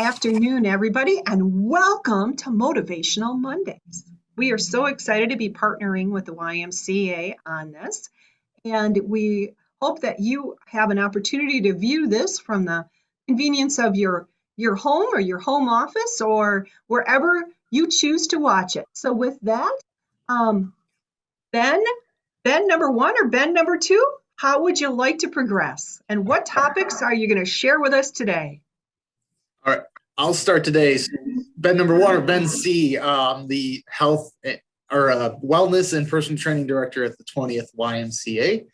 afternoon, everybody, and welcome to Motivational Mondays. We are so excited to be partnering with the YMCA on this, and we hope that you have an opportunity to view this from the convenience of your home or your home office or wherever you choose to watch it. So with that, um, Ben, Ben number one or Ben number two, how would you like to progress? And what topics are you going to share with us today? All right, I'll start today. So Ben number one or Ben C, the health or wellness and personal training director at the 20th YMCA.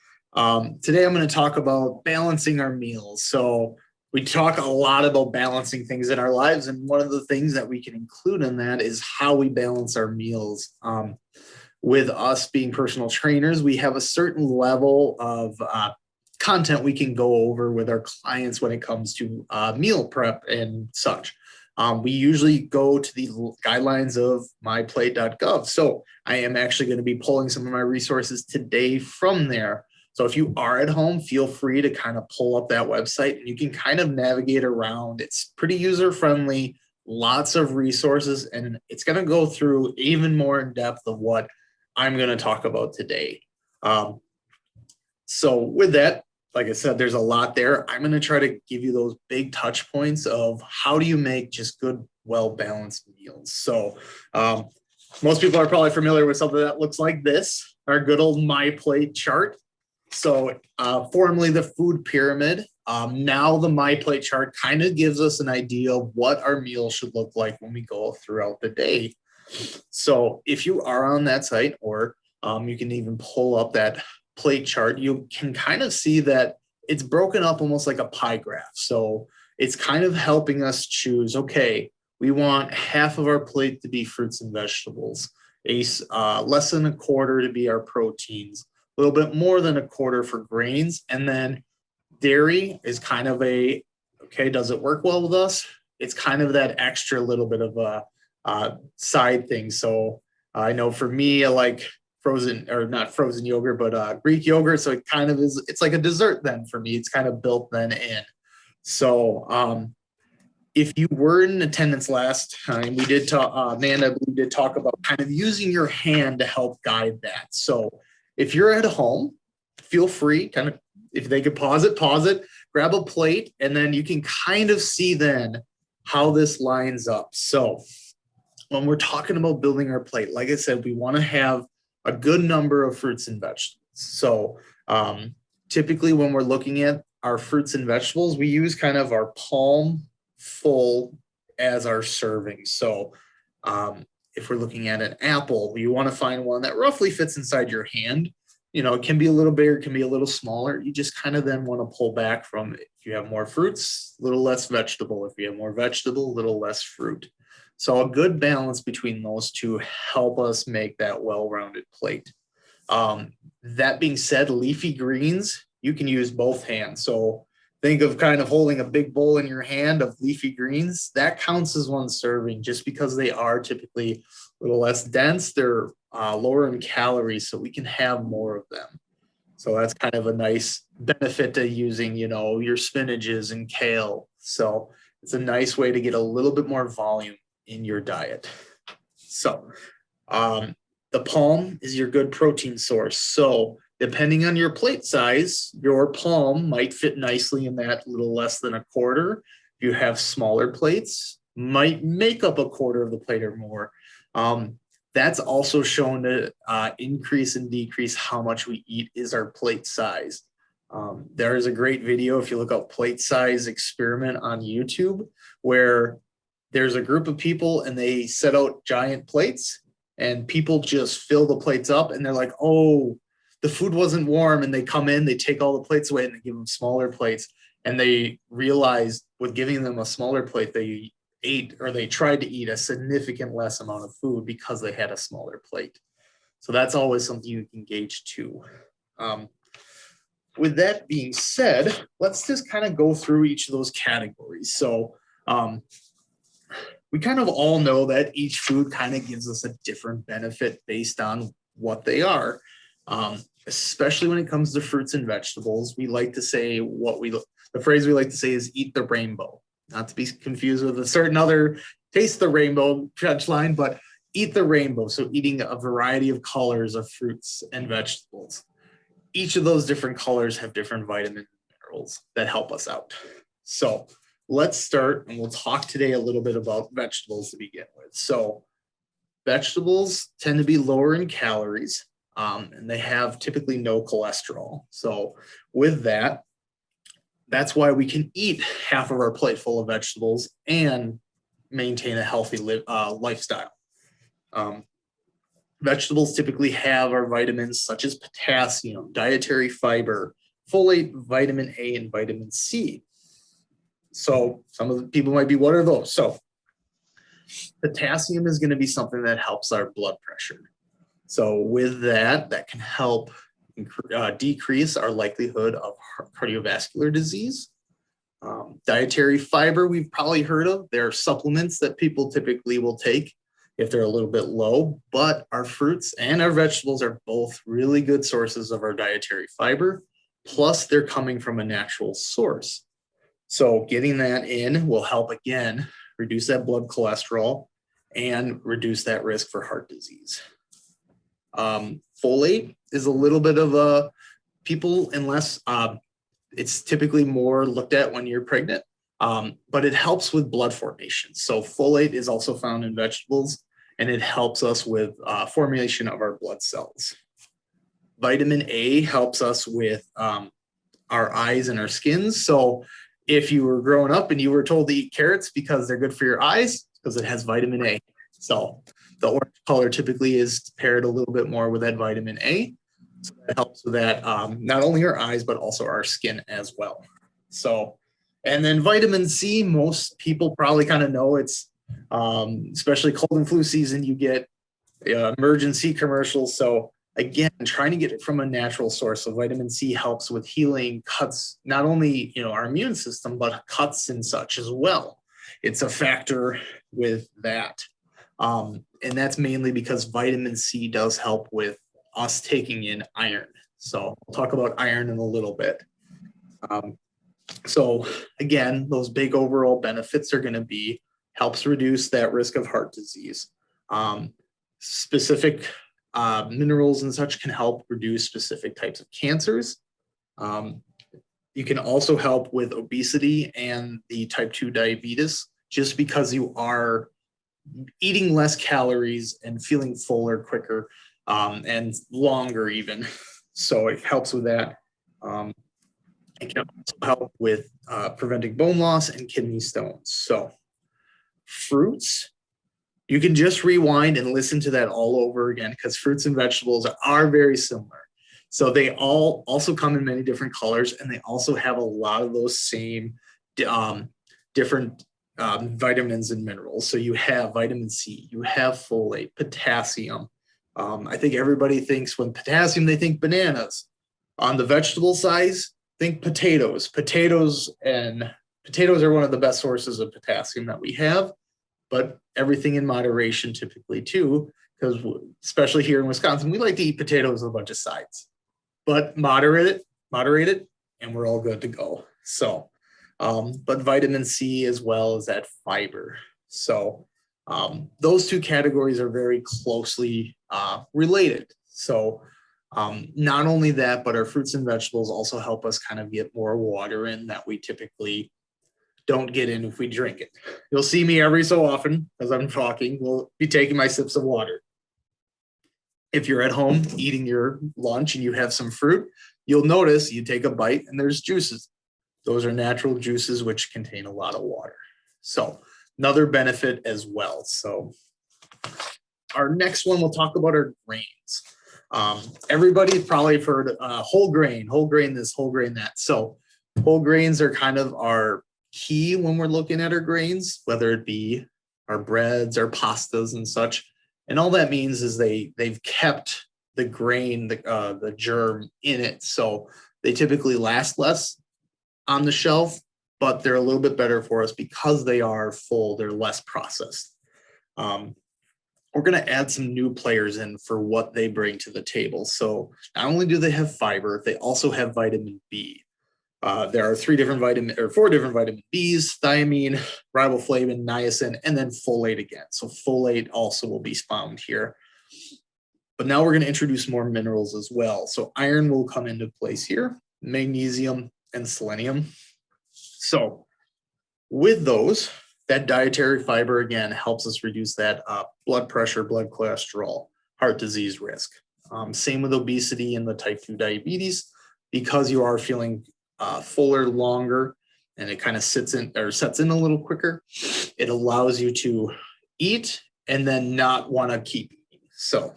Today I'm going to talk about balancing our meals. So we talk a lot about balancing things in our lives, and one of the things that we can include in that is how we balance our meals. With us being personal trainers, we have a certain level of content we can go over with our clients when it comes to meal prep and such. We usually go to the guidelines of myplate.gov. So I am actually going to be pulling some of my resources today from there. So if you are at home, feel free to kind of pull up that website and you can kind of navigate around. It's pretty user-friendly, lots of resources, and it's going to go through even more in depth of what I'm going to talk about today. So with that, like I said, there's a lot there. I'm going to try to give you those big touch points of how do you make just good, well-balanced meals. So most people are probably familiar with something that looks like this, our good old My Plate chart. So formerly the food pyramid. Now the My Plate chart kind of gives us an idea of what our meal should look like when we go throughout the day. So if you are on that site, or you can even pull up that plate chart, you can kind of see that it's broken up almost like a pie graph. So it's kind of helping us choose, okay, we want half of our plate to be fruits and vegetables, less than a quarter to be our proteins, a little bit more than a quarter for grains, and then dairy is kind of okay, does it work well with us? It's kind of that extra little bit of a side thing. So I know for me, I like frozen, or not frozen yogurt, but Greek yogurt. So it kind of is, it's like a dessert then for me. It's kind of built then in. So if you were in attendance last time, we did talk, Amanda, I believe, did talk about kind of using your hand to help guide that. So if you're at home, feel free, kind of, if they could pause it, grab a plate, and then you can kind of see then how this lines up. So when we're talking about building our plate, like I said, we want to have a good number of fruits and vegetables. So typically when we're looking at our fruits and vegetables, we use kind of our palm full as our serving. So if we're looking at an apple, you want to find one that roughly fits inside your hand. You know, it can be a little bigger, it can be a little smaller. You just kind of then want to pull back from it. If you have more fruits, a little less vegetable. If you have more vegetable, a little less fruit. So a good balance between those two help us make that well-rounded plate. That being said, leafy greens, you can use both hands. So think of kind of holding a big bowl in your hand of leafy greens. That counts as one serving just because they are typically a little less dense. They're lower in calories, so we can have more of them. So that's kind of a nice benefit to using, you know, your spinaches and kale. So it's a nice way to get a little bit more volume in your diet. So the palm is your good protein source. So depending on your plate size, your palm might fit nicely in that little less than a quarter. If you have smaller plates, might make up a quarter of the plate or more. That's also shown to increase and decrease how much we eat is our plate size. There is a great video, if you look up plate size experiment on YouTube, where there's a group of people and they set out giant plates and people just fill the plates up and they're like, oh, the food wasn't warm, and they come in, they take all the plates away and they give them smaller plates, and they realize with giving them a smaller plate, they ate, or they tried to eat, a significant less amount of food because they had a smaller plate. So that's always something you can gauge too. With that being said, let's just kind of go through each of those categories. So we kind of all know that each food kind of gives us a different benefit based on what they are. Especially when it comes to fruits and vegetables, we like to say the phrase we like to say is eat the rainbow. not to be confused with a certain other taste the rainbow line, but eat the rainbow. So eating a variety of colors of fruits and vegetables. Each of those different colors have different vitamins and minerals that help us out. So let's start, and we'll talk today a little bit about vegetables to begin with. So vegetables tend to be lower in calories, and they have typically no cholesterol. So with that, that's why we can eat half of our plate full of vegetables and maintain a healthy lifestyle. Vegetables typically have our vitamins such as potassium, dietary fiber, folate, vitamin A, and vitamin C. So some of the people might be, what are those? So potassium is going to be something that helps our blood pressure. So with that, that can help decrease our likelihood of cardiovascular disease. Dietary fiber, we've probably heard of. There are supplements that people typically will take if they're a little bit low, but our fruits and our vegetables are both really good sources of our dietary fiber. Plus, they're coming from a natural source. So getting that in will help, again, reduce that blood cholesterol and reduce that risk for heart disease. Folate is a little bit of a unless it's typically more looked at when you're pregnant, but it helps with blood formation. So folate is also found in vegetables, and it helps us with formation of our blood cells. Vitamin A helps us with our eyes and our skins. So if you were growing up and you were told to eat carrots because they're good for your eyes, because it has vitamin A. So the orange color typically is paired a little bit more with that vitamin A. So that helps with that, not only our eyes, but also our skin as well. So, and then vitamin C, most people probably kind of know it's, especially cold and flu season, you get emergency commercials. So again, trying to get it from a natural source. So vitamin C helps with healing cuts, not only, our immune system, but cuts and such as well. It's a factor with that. And that's mainly because vitamin C does help with us taking in iron. So I'll talk about iron in a little bit. So again, those big overall benefits are going to be helps reduce that risk of heart disease. Specific minerals and such can help reduce specific types of cancers. You can also help with obesity and the type 2 diabetes, just because you are eating less calories and feeling fuller quicker and longer even. So it helps with that. It can also help with preventing bone loss and kidney stones. So fruits, you can just rewind and listen to that all over again, because fruits and vegetables are very similar. So they all also come in many different colors, and they also have a lot of those same different vitamins and minerals. So you have vitamin C, you have folate, potassium. I think everybody thinks when potassium, they think bananas. On the vegetable size, think potatoes. Potatoes are one of the best sources of potassium that we have, but everything in moderation typically too, because especially here in Wisconsin, we like to eat potatoes with a bunch of sides, but moderate it, and we're all good to go. So, but vitamin C as well as that fiber. So those two categories are very closely related. So not only that, but our fruits and vegetables also help us kind of get more water in that we typically don't get in if we drink it. You'll see me every so often as I'm talking, we'll be taking my sips of water. If you're at home eating your lunch and you have some fruit, you'll notice you take a bite and there's juices. Those are natural juices which contain a lot of water. So another benefit as well. So our next one, we'll talk about our grains. Everybody probably heard whole grain this, whole grain that. So whole grains are kind of our key when we're looking at our grains, whether it be our breads, our pastas and such. And all that means is they've kept the grain, the germ in it. So they typically last less on the shelf, but they're a little bit better for us because they are full, they're less processed. We're going to add some new players in for what they bring to the table. So not only do they have fiber, they also have vitamin B. There are four different vitamin Bs: thiamine, riboflavin, niacin, and then folate again. So folate also will be found here. But now we're going to introduce more minerals as well. So iron will come into place here, magnesium and selenium. So with those, that dietary fiber again helps us reduce that blood pressure, blood cholesterol, heart disease risk. Same with obesity and the type 2 diabetes, because you are feeling fuller longer and it kind of sets in a little quicker. It allows you to eat and then not want to keep eating. So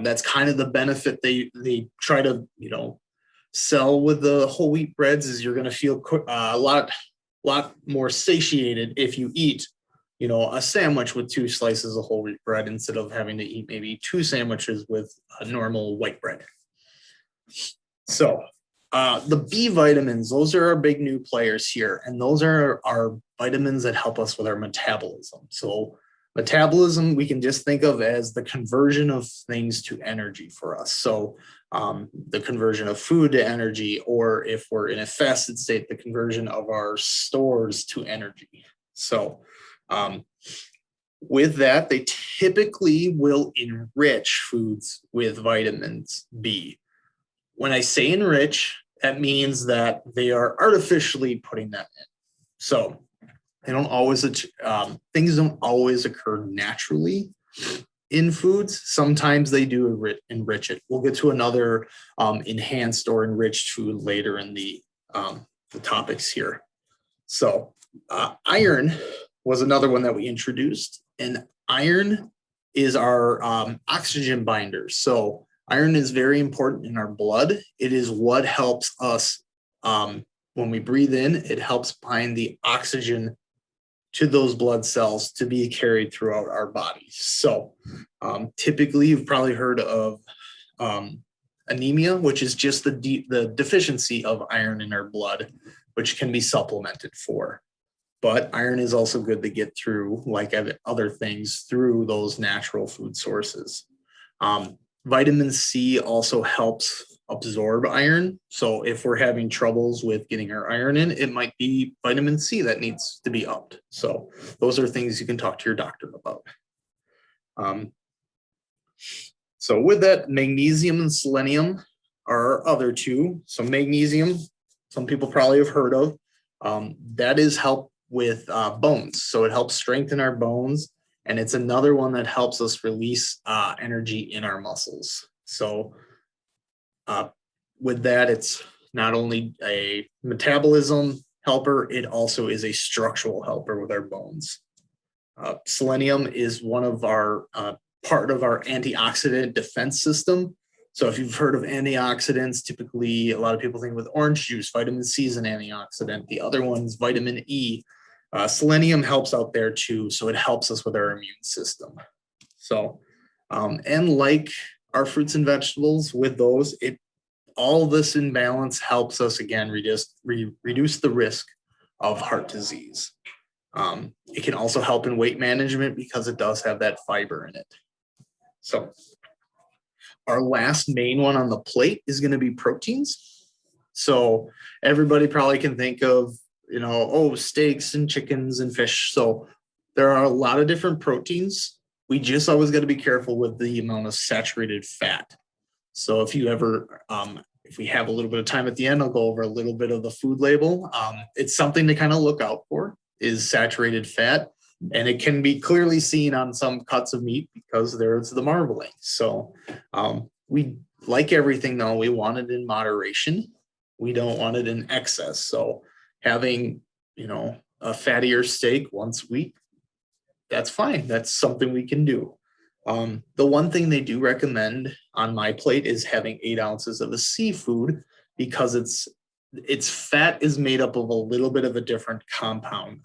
that's kind of the benefit they try to, sell with the whole wheat breads, is you're going to feel a lot more satiated if you eat, a sandwich with 2 slices of whole wheat bread instead of having to eat maybe 2 sandwiches with a normal white bread. So the B vitamins, those are our big new players here. And those are our vitamins that help us with our metabolism. So metabolism, we can just think of as the conversion of things to energy for us. So the conversion of food to energy, or if we're in a fasted state, the conversion of our stores to energy. So with that, they typically will enrich foods with vitamins B. When I say enrich, that means that they are artificially putting them in. So they don't always, things don't always occur naturally in foods. Sometimes they do enrich it. We'll get to another enhanced or enriched food later in the topics here. So iron was another one that we introduced, and iron is our oxygen binder. So iron is very important in our blood. It is what helps us, when we breathe in, it helps bind the oxygen to those blood cells to be carried throughout our bodies. So typically you've probably heard of anemia, which is just the deficiency of iron in our blood, which can be supplemented for. But iron is also good to get through, like other things, through those natural food sources. Vitamin C also helps absorb iron. So if we're having troubles with getting our iron in, it might be vitamin C that needs to be upped. So those are things you can talk to your doctor about. So with that, magnesium and selenium are our other two. So magnesium, some people probably have heard of. That is help with bones. So it helps strengthen our bones. And it's another one that helps us release energy in our muscles. So with that, it's not only a metabolism helper, it also is a structural helper with our bones. Selenium is one of our part of our antioxidant defense system. So if you've heard of antioxidants, typically a lot of people think with orange juice, vitamin C is an antioxidant. The other one's vitamin E. Selenium helps out there too, so it helps us with our immune system. So, and like our fruits and vegetables, with those, all this in balance helps us again reduce the risk of heart disease. It can also help in weight management because it does have that fiber in it. So our last main one on the plate is going to be proteins. So everybody probably can think of, steaks and chickens and fish. So there are a lot of different proteins. We just always got to be careful with the amount of saturated fat. So if you ever, if we have a little bit of time at the end, I'll go over a little bit of the food label. It's something to kind of look out for, is saturated fat. And it can be clearly seen on some cuts of meat because there's the marbling. So we like everything though, we want it in moderation. We don't want it in excess. So having, a fattier steak once a week, that's fine. That's something we can do. The one thing they do recommend on my plate is having 8 ounces of a seafood, because its fat is made up of a little bit of a different compound.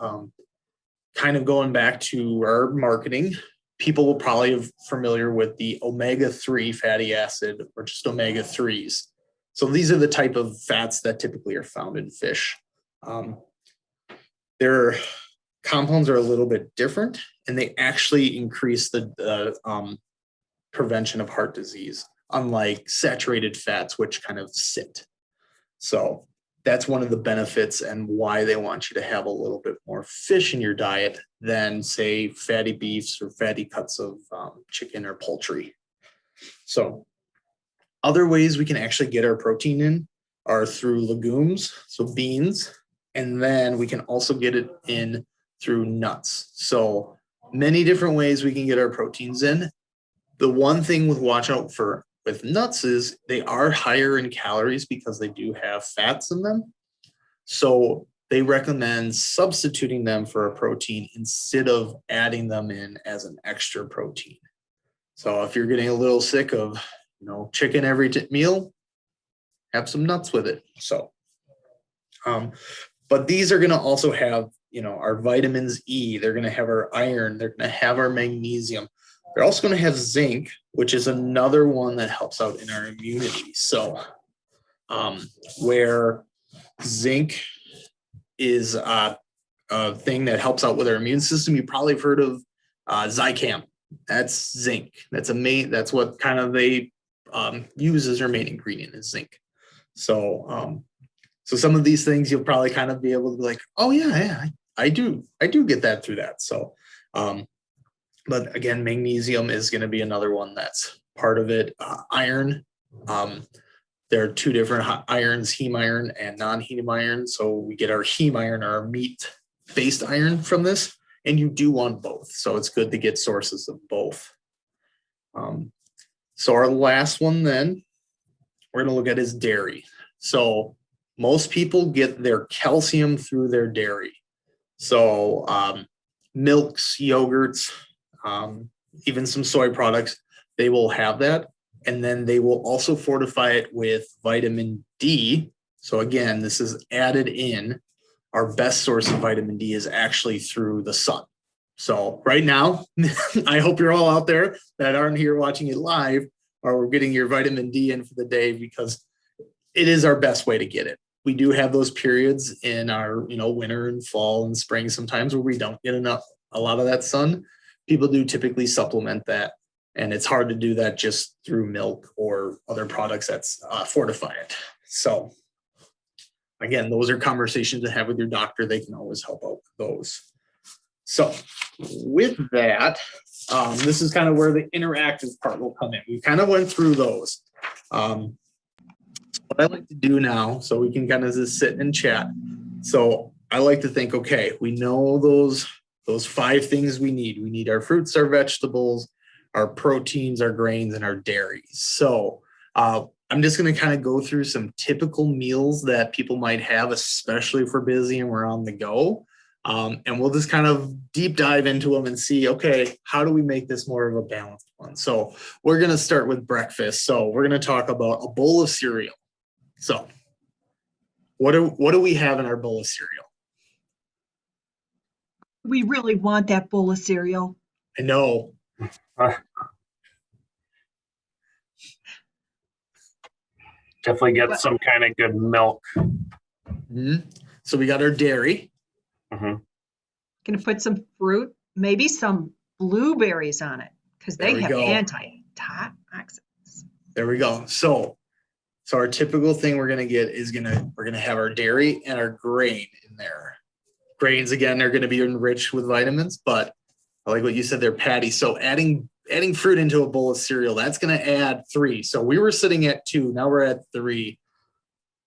Kind of going back to our marketing, people will probably be familiar with the omega-3 fatty acid, or just omega-3s. So these are the type of fats that typically are found in fish. Their compounds are a little bit different, and they actually increase the prevention of heart disease, unlike saturated fats, which kind of sit. So that's one of the benefits and why they want you to have a little bit more fish in your diet than, say, fatty beefs or fatty cuts of chicken or poultry. So other ways we can actually get our protein in are through legumes, so beans, and then we can also get it in through nuts. So many different ways we can get our proteins in. The one thing with watch out for with nuts is they are higher in calories because they do have fats in them. So they recommend substituting them for a protein instead of adding them in as an extra protein. So if you're getting a little sick of, chicken every meal, have some nuts with it. So, but these are going to also have, our vitamins E. They're going to have our iron. They're going to have our magnesium. They're also going to have zinc, which is another one that helps out in our immunity. So, where zinc is a thing that helps out with our immune system, you probably have heard of Zicam. That's zinc. That's what kind of they use as their main ingredient is zinc. So, so some of these things you'll probably kind of be able to be like, oh yeah, I do get that through that. So, but again, magnesium is going to be another one that's part of it. Iron, there are two different irons, heme iron and non-heme iron. So we get our heme iron, our meat-based iron from this, and you do want both. So it's good to get sources of both. So our last one then, we're going to look at is dairy. So most people get their calcium through their dairy. So milks, yogurts, even some soy products, they will have that. And then they will also fortify it with vitamin D. So again, this is added in. Our best source of vitamin D is actually through the sun. So right now, I hope you're all out there that aren't here watching it live or getting your vitamin D in for the day, because it is our best way to get it. We do have those periods in our, winter and fall and spring sometimes where we don't get a lot of that sun. People do typically supplement that, and it's hard to do that just through milk or other products that fortify it. So again, those are conversations to have with your doctor. They can always help out with those. So with that, this is kind of where the interactive part will come in. We kind of went through those. What I like to do now, so we can kind of just sit and chat. So I like to think, okay, we know those 5 things we need. We need our fruits, our vegetables, our proteins, our grains, and our dairies. So I'm just going to kind of go through some typical meals that people might have, especially if we're busy and we're on the go. And we'll just kind of deep dive into them and see, okay, how do we make this more of a balanced one? So we're going to start with breakfast. So we're going to talk about a bowl of cereal. So what do we have in our bowl of cereal? We really want that bowl of cereal. I know. Definitely get some kind of good milk. Mm-hmm. So we got our dairy. Mm-hmm. Gonna put some fruit, maybe some blueberries on it, because they have antioxidants. There we go. So our typical thing we're gonna get is we're gonna have our dairy and our grain in there. Grains, again, are gonna be enriched with vitamins, but I like what you said, they're patty. So adding fruit into a bowl of cereal, that's gonna add 3. So we were sitting at 2, now we're at 3.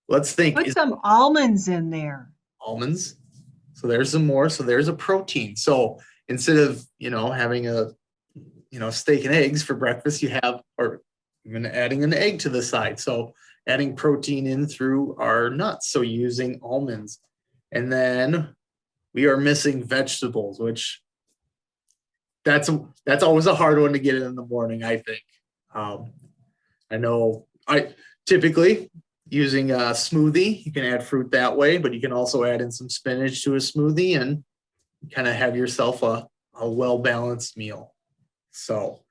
Let's think. Put some almonds in there. Almonds. So there's some more. So there's a protein. So instead of, having a, steak and eggs for breakfast, you have, or even adding an egg to the side. So adding protein in through our nuts. So using almonds. And then we are missing vegetables, which that's always a hard one to get in the morning, I think. I know I typically using a smoothie, you can add fruit that way, but you can also add in some spinach to a smoothie and kind of have yourself a well-balanced meal. So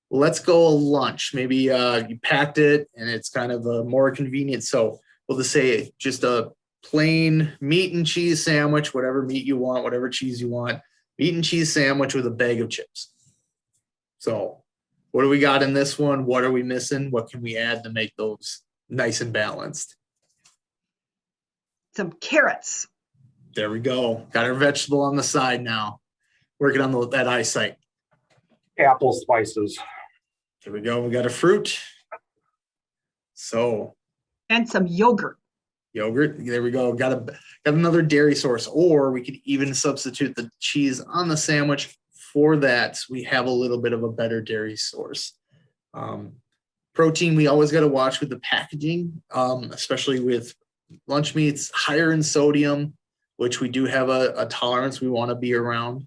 let's go a lunch. Maybe you packed it and it's kind of a more convenient. So we'll just say just a plain meat and cheese sandwich, whatever meat you want, whatever cheese you want, meat and cheese sandwich with a bag of chips. So what do we got in this one? What are we missing? What can we add to make those nice and balanced? some carrots. There we go. Got our vegetable on the side now. Working on that eyesight. Apple slices. There we go. We got a fruit. So And some yogurt. Yogurt. There we go. Got another dairy source, or we could even substitute the cheese on the sandwich. For that, we have a little bit of a better dairy source. Protein, we always got to watch with the packaging, especially with lunch meats, higher in sodium, which we do have a tolerance we want to be around.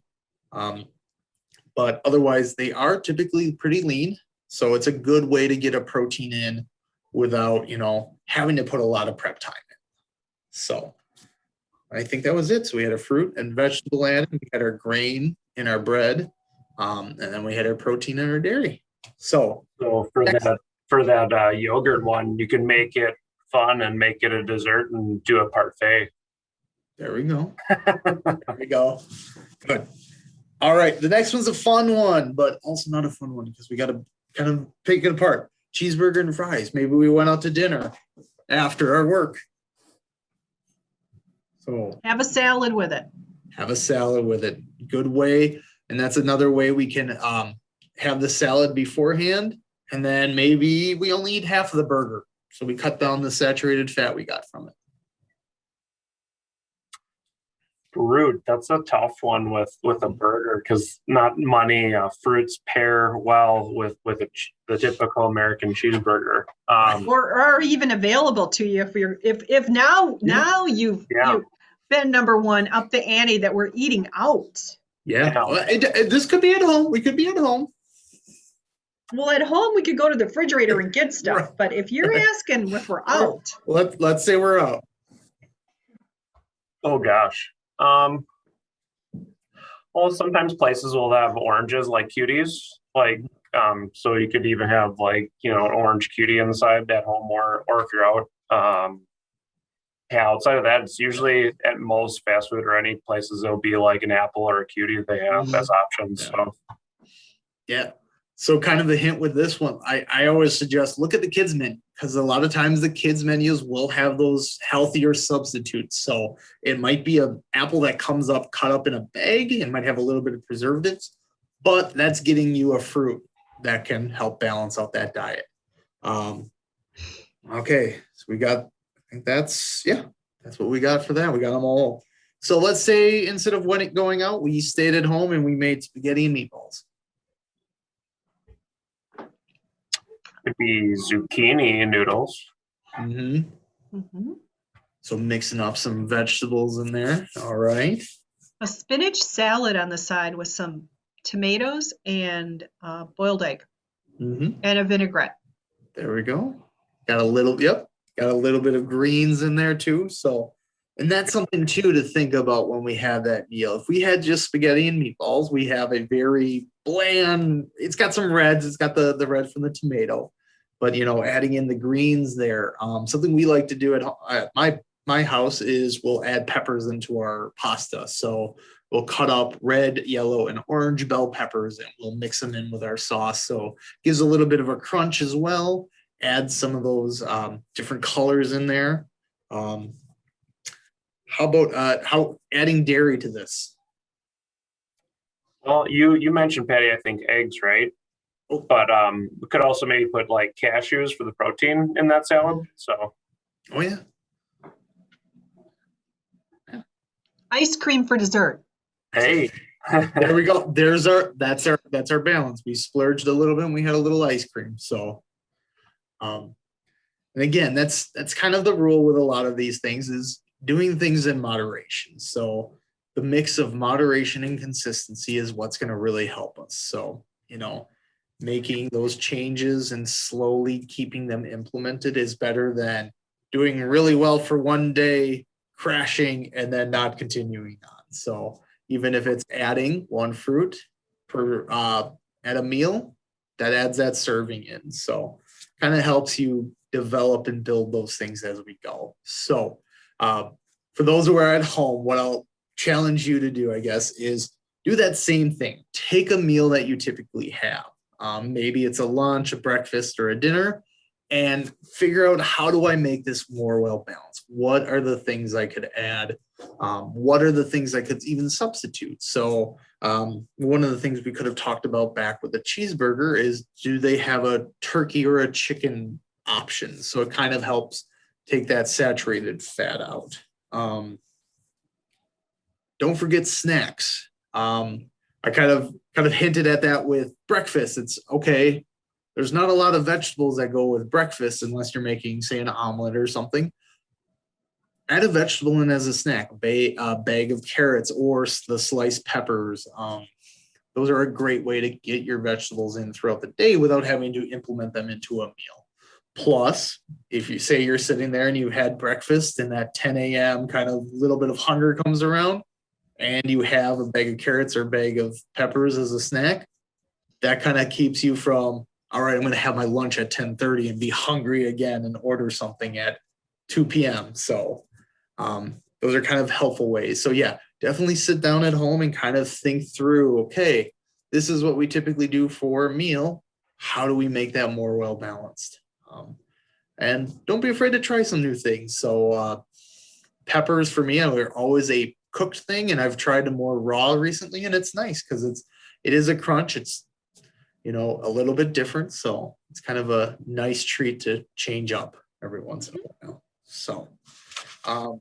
But otherwise, they are typically pretty lean. So it's a good way to get a protein in without, having to put a lot of prep time in. So I think that was it. So we had a fruit and vegetable added. We had our grain in our bread. And then we had our protein in our dairy. So for that yogurt one, you can make it fun and make it a dessert and do a parfait. There we go. There we go. Good. All right. The next one's a fun one, but also not a fun one because we got to kind of pick it apart. Cheeseburger and fries. Maybe we went out to dinner after our work. So Have a salad with it. have a salad with it. Good way. And that's another way we can have the salad beforehand. And then maybe we only eat half of the burger. So we cut down the saturated fat we got from it. Fruit, that's a tough one with a burger because not many fruits pair well with the typical American cheeseburger. Or are even available to you if now you've been number one up the ante that we're eating out. Yeah. Well, this could be at home. We could be at home. Well, at home we could go to the refrigerator and get stuff, Right. but if you're asking if we're out, Let's say we're out. Oh gosh. Well, sometimes places will have oranges like cuties, so you could even have an orange cutie inside at home or if you're out. Outside of that, it's usually at most fast food or any places there'll be like an apple or a cutie they have as options. Yeah. Yeah. So kind of the hint with this one, I always suggest look at the kids menu because a lot of times the kids menus will have those healthier substitutes. So it might be an apple that comes up cut up in a bag and might have a little bit of preservatives, but that's getting you a fruit that can help balance out that diet. Okay, so we got, I think that's what we got for that. We got them all. So let's say instead of going out, we stayed at home and we made spaghetti and meatballs. Could be zucchini noodles. Mm-hmm. So mixing up some vegetables in there. All right. a spinach salad on the side with some tomatoes and boiled egg and a vinaigrette. There we go. Got a little bit of greens in there too. So, and that's something too to think about when we have that meal. If we had just spaghetti and meatballs, we have a very bland, it's got some reds, it's got the red from the tomato, but adding in the greens there. Something we like to do at my house is we'll add peppers into our pasta. So we'll cut up red, yellow, and orange bell peppers and we'll mix them in with our sauce. So it gives a little bit of a crunch as well. Add some of those different colors in there. How about how adding dairy to this? Well, you mentioned, Patty, I think eggs, right? But we could also maybe put like cashews for the protein in that salad. So. Oh yeah. Ice cream for dessert. Hey. There we go. That's our balance. We splurged a little bit and we had a little ice cream. So and again, that's kind of the rule with a lot of these things is doing things in moderation. So the mix of moderation and consistency is what's going to really help us. So, making those changes and slowly keeping them implemented is better than doing really well for one day, crashing, and then not continuing on. So even if it's adding one fruit per at a meal, that adds that serving in. So kind of helps you develop and build those things as we go. So for those who are at home, what I'll challenge you to do, I guess, is do that same thing. Take a meal that you typically have. Maybe it's a lunch, a breakfast, or a dinner, and figure out, how do I make this more well balanced? What are the things I could add? What are the things I could even substitute? So one of the things we could have talked about back with the cheeseburger is, do they have a turkey or a chicken option? So it kind of helps take that saturated fat out. Don't forget snacks. I kind of hinted at that with breakfast. It's okay, there's not a lot of vegetables that go with breakfast unless you're making, say, an omelet or something. Add a vegetable in as a snack, a bag of carrots or the sliced peppers. Those are a great way to get your vegetables in throughout the day without having to implement them into a meal. Plus, if you say you're sitting there and you had breakfast and at 10 a.m. kind of little bit of hunger comes around and you have a bag of carrots or a bag of peppers as a snack, that kind of keeps you from, all right, I'm going to have my lunch at 10:30 and be hungry again and order something at 2 p.m. So those are kind of helpful ways. So yeah, definitely sit down at home and kind of think through, okay, this is what we typically do for a meal. How do we make that more well-balanced? And don't be afraid to try some new things. So peppers for me are always a cooked thing, and I've tried them more raw recently, and it's nice because it is a crunch. It's, you know, a little bit different. So it's kind of a nice treat to change up every once in a while. So I'll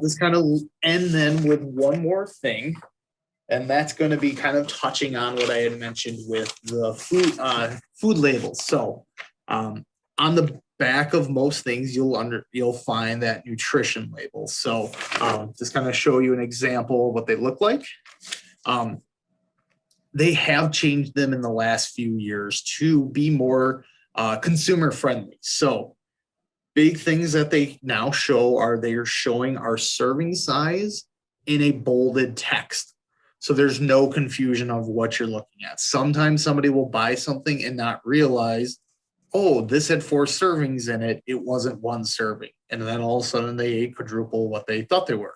just kind of end then with one more thing, and that's going to be kind of touching on what I had mentioned with the food labels. So on the back of most things, you'll find that nutrition label. So just kind of show you an example of what they look like. They have changed them in the last few years to be more consumer friendly. So big things that they now show are they're showing our serving size in a bolded text. So there's no confusion of what you're looking at. Sometimes somebody will buy something and not realize, oh, this had 4 servings in it. It wasn't 1 serving. And then all of a sudden they ate quadruple what they thought they were.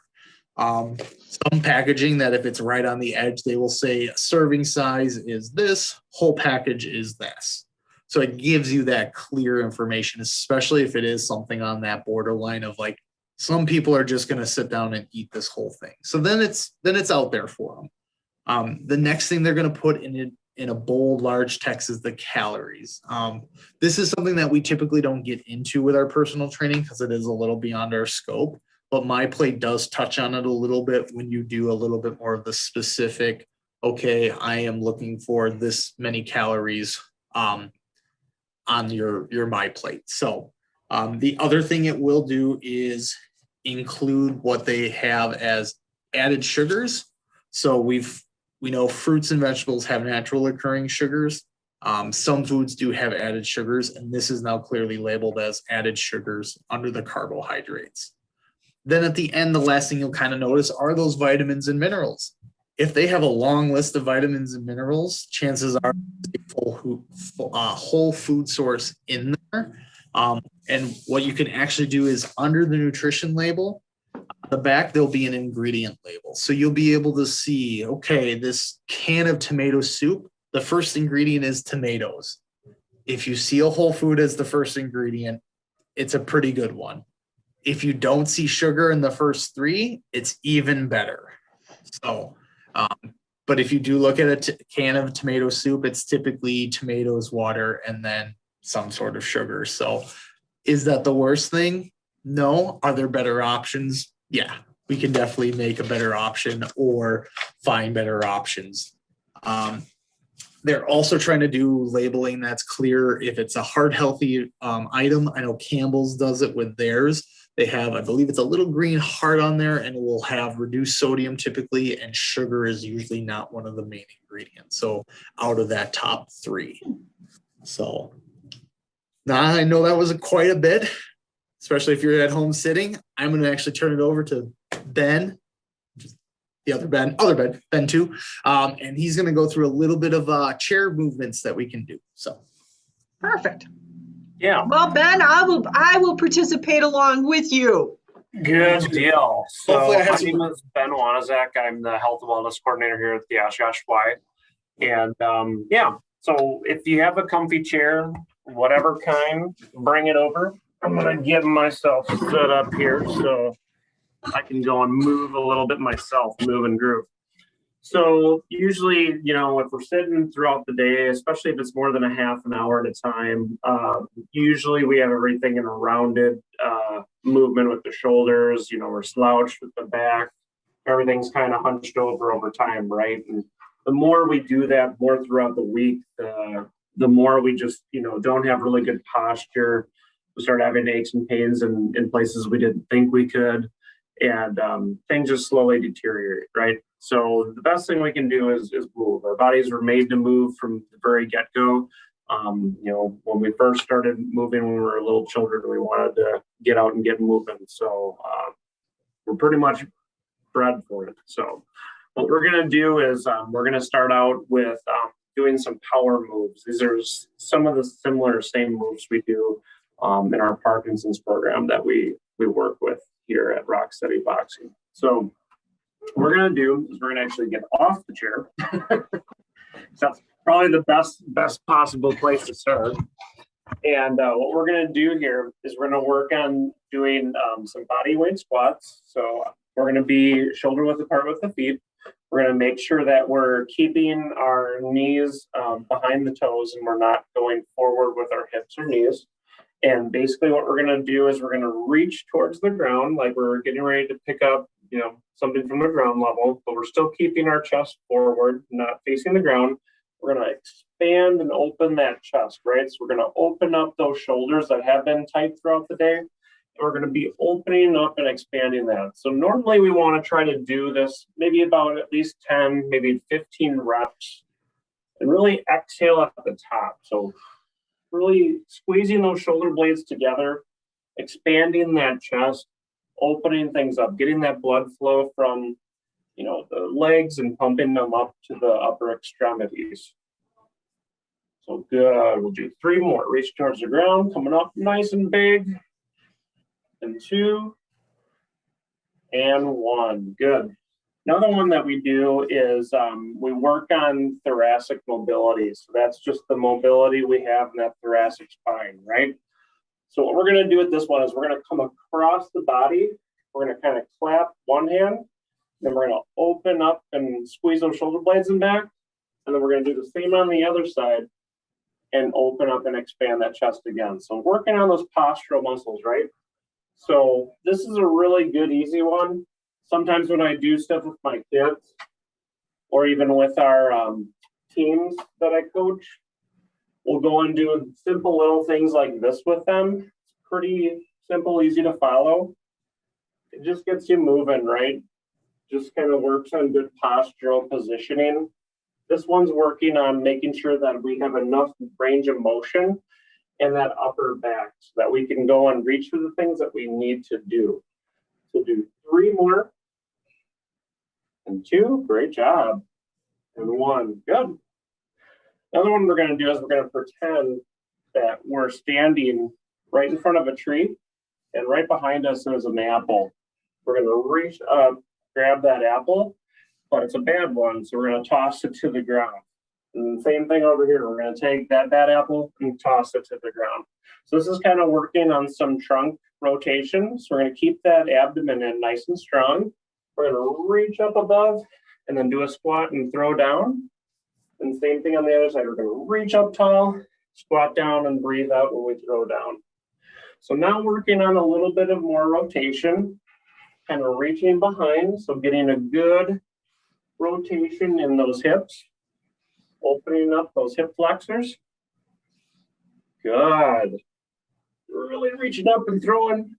Some packaging that if it's right on the edge, they will say serving size is this, whole package is this. So it gives you that clear information, especially if it is something on that borderline of like, some people are just going to sit down and eat this whole thing. So then it's out there for them. The next thing they're going to put in a bold, large text is the calories. This is something that we typically don't get into with our personal training because it is a little beyond our scope. But My Plate does touch on it a little bit when you do a little bit more of the specific, okay, I am looking for this many calories on your My Plate. So the other thing it will do is include what they have as added sugars. So we know fruits and vegetables have natural occurring sugars. Some foods do have added sugars, and this is now clearly labeled as added sugars under the carbohydrates. Then at the end, the last thing you'll kind of notice are those vitamins and minerals. If they have a long list of vitamins and minerals, chances are a whole food source in there. And what you can actually do is under the nutrition label, on the back, there'll be an ingredient label. So you'll be able to see, okay, this can of tomato soup, the first ingredient is tomatoes. If you see a whole food as the first ingredient, it's a pretty good one. If you don't see sugar in the first 3, it's even better. So, but if you do look at a can of tomato soup, it's typically tomatoes, water, and then some sort of sugar. So is that the worst thing? No. Are there better options? Yeah, we can definitely make a better option or find better options. They're also trying to do labeling that's clear if it's a heart healthy item. I know Campbell's does it with theirs. They have, I believe it's a little green heart on there, and it will have reduced sodium typically, and sugar is usually not one of the main ingredients. So out of that top 3. So now I know that was quite a bit, especially if you're at home sitting. I'm going to actually turn it over to Ben, the other Ben too. And he's going to go through a little bit of chair movements that we can do. So Perfect. Yeah. Well, Ben, I will participate along with you. Good deal. So Hopefully I have my some- name is Ben Wanizak. I'm the health and wellness coordinator here at the Oshkosh Y. And so if you have a comfy chair, whatever kind, bring it over. I'm going to get myself set up here so I can go and move a little bit myself, move and groove. So usually, you know, if we're sitting throughout the day, especially if it's more than a half an hour at a time, usually we have everything in a rounded movement with the shoulders. You know, we're slouched with the back. Everything's kind of hunched over time, right? And the more we do that more throughout the week, the more we just, you know, don't have really good posture. We start having aches and pains in places we didn't think we could. And things just slowly deteriorate, right? So the best thing we can do is move. Our bodies were made to move from the very get-go. You know, when we first started moving when we were little children, we wanted to get out and get moving. So we're pretty much bred for it. So what we're going to do is we're going to start out with doing some power moves. These are some of the same moves we do in our Parkinson's program that we work with here at Rock Steady Boxing. So what we're going to do is we're going to actually get off the chair. So that's probably the best possible place to start. And what we're going to do here is we're going to work on doing some body weight squats. So we're going to be shoulder width apart with the feet. We're going to make sure that we're keeping our knees behind the toes and we're not going forward with our hips or knees. And basically what we're going to do is we're going to reach towards the ground like we're getting ready to pick up, you know, something from the ground level, but we're still keeping our chest forward, not facing the ground. We're going to expand and open that chest, right? So we're going to open up those shoulders that have been tight throughout the day. And we're going to be opening up and expanding that. So normally we want to try to do this maybe about at least 10, maybe 15 reps and really exhale at the top. So really squeezing those shoulder blades together, expanding that chest, opening things up, getting that blood flow from, you know, the legs and pumping them up to the upper extremities. So good. We'll do 3 more. Reach towards the ground, coming up nice and big. And 2 and 1. Good. Another one that we do is we work on thoracic mobility. So that's just the mobility we have in that thoracic spine, right? So what we're going to do with this one is we're going to come across the body. We're going to kind of clap one hand. Then we're going to open up and squeeze those shoulder blades in back. And then we're going to do the same on the other side and open up and expand that chest again. So working on those postural muscles, right? So this is a really good, easy one. Sometimes when I do stuff with my kids or even with our teams that I coach, we'll go and do simple little things like this with them. It's pretty simple, easy to follow. It just gets you moving, right? Just kind of works on good postural positioning. This one's working on making sure that we have enough range of motion in that upper back so that we can go and reach for the things that we need to do. So do 3 more. And 2, great job. And 1, good. Another one we're going to do is we're going to pretend that we're standing right in front of a tree, and right behind us is an apple. We're going to reach up, grab that apple, but it's a bad one, so we're going to toss it to the ground. And same thing over here. We're going to take that bad apple and toss it to the ground. So this is kind of working on some trunk rotation. So we're going to keep that abdomen in nice and strong. We're going to reach up above and then do a squat and throw down. And same thing on the other side. We're going to reach up tall, squat down, and breathe out when we throw down. So now working on a little bit of more rotation, kind of reaching behind. So getting a good rotation in those hips, opening up those hip flexors. Good. Really reaching up and throwing,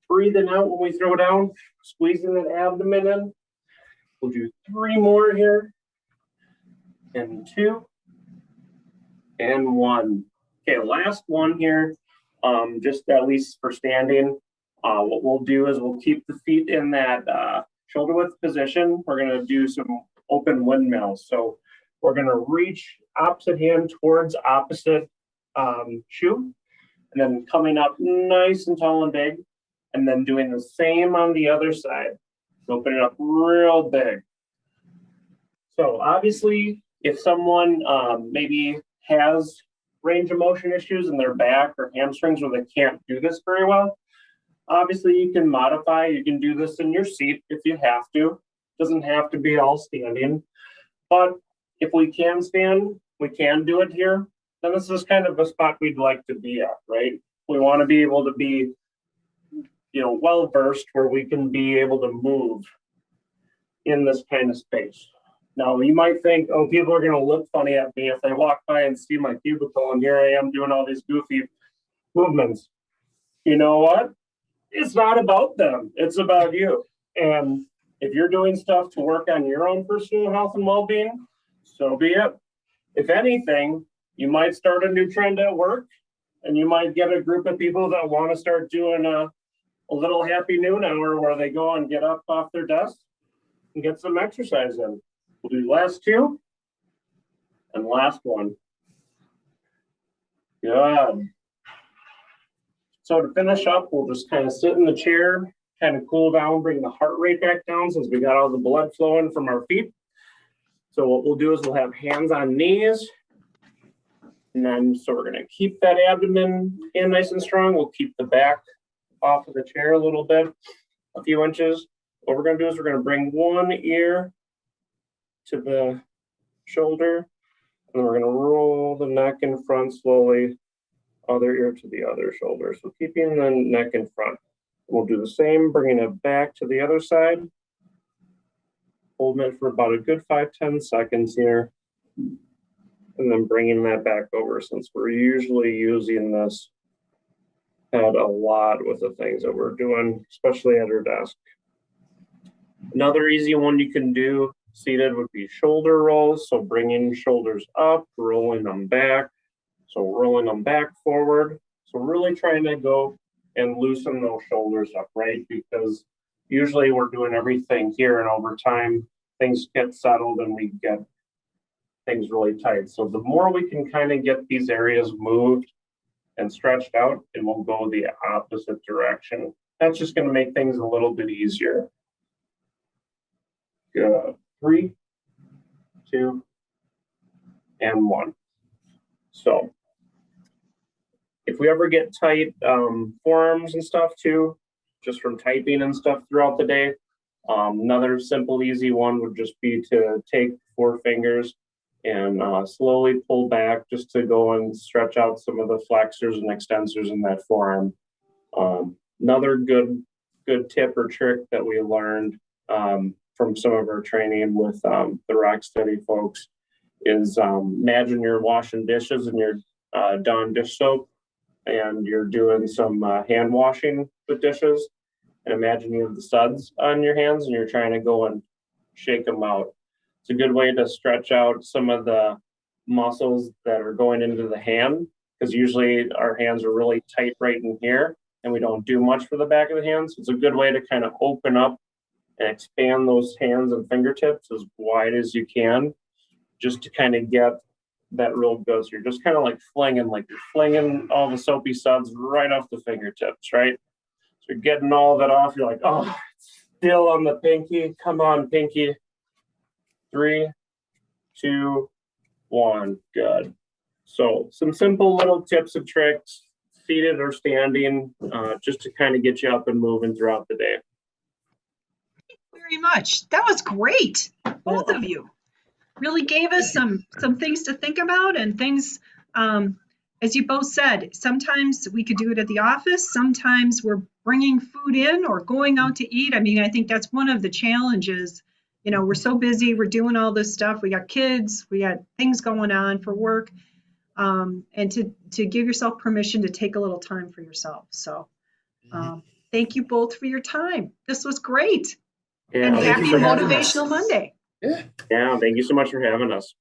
breathing out when we throw down, squeezing that abdomen in. We'll do 3 more here. And 2 and 1. Okay, last one here, just at least for standing. What we'll do is we'll keep the feet in that shoulder width position. We're going to do some open windmills. So we're going to reach opposite hand towards opposite shoe, and then coming up nice and tall and big, and then doing the same on the other side. Opening up real big. So obviously, if someone maybe has range of motion issues in their back or hamstrings where they can't do this very well, obviously you can modify. You can do this in your seat if you have to. Doesn't have to be all standing. But if we can stand, we can do it here. Then this is kind of a spot we'd like to be at, right? We want to be able to be, well versed where we can be able to move in this kind of space. Now, you might think, oh, people are going to look funny at me if they walk by and see my cubicle, and here I am doing all these goofy movements. You know what? It's not about them. It's about you. And if you're doing stuff to work on your own personal health and well-being, so be it. If anything, you might start a new trend at work, and you might get a group of people that want to start doing a little happy noon hour where they go and get up off their desk and get some exercise in. We'll do last two and last one. Good. So to finish up, we'll just kind of sit in the chair, kind of cool down, bring the heart rate back down since we got all the blood flowing from our feet. So what we'll do is we'll have hands on knees. And then, so we're going to keep that abdomen in nice and strong. We'll keep the back off of the chair a little bit, a few inches. What we're going to do is we're going to bring one ear to the shoulder, and we're going to roll the neck in front slowly, other ear to the other shoulder. So keeping the neck in front. We'll do the same, bringing it back to the other side. Holding it for about a good 5-10 seconds here. And then bringing that back over, since we're usually using this head a lot with the things that we're doing, especially at our desk. Another easy one you can do seated would be shoulder rolls. So bringing shoulders up, rolling them back. So rolling them back forward. So really trying to go and loosen those shoulders up, right? Because usually we're doing everything here, and over time, things get settled and we get things really tight. So the more we can kind of get these areas moved and stretched out, it will go the opposite direction. That's just going to make things a little bit easier. Good. 3, 2, and 1. So if we ever get tight forearms and stuff too, just from typing and stuff throughout the day, another simple, easy one would just be to take 4 fingers and slowly pull back just to go and stretch out some of the flexors and extensors in that forearm. Another good tip or trick that we learned from some of our training with the Rock Steady folks is imagine you're washing dishes and you're Dawn dish soap and you're doing some hand washing with dishes, and imagine you have the suds on your hands and you're trying to go and shake them out. It's a good way to stretch out some of the muscles that are going into the hand, because usually our hands are really tight right in here and we don't do much for the back of the hands. So it's a good way to kind of open up and expand those hands and fingertips as wide as you can, just to kind of get that real good. So you're just kind of like you're flinging all the soapy suds right off the fingertips, right? So you're getting all that off. You're like, oh, it's still on the pinky. Come on, pinky. 3, 2, 1. Good. So some simple little tips and tricks, seated or standing, just to kind of get you up and moving throughout the day. Thank you very much. That was great. Both of you really gave us some things to think about, and things, as you both said, sometimes we could do it at the office. Sometimes we're bringing food in or going out to eat. I mean, I think that's one of the challenges. We're so busy, we're doing all this stuff. We got kids, we got things going on for work, and to give yourself permission to take a little time for yourself. So thank you both for your time. This was great. Yeah, and happy Motivational Monday. Yeah, thank you so much for having us.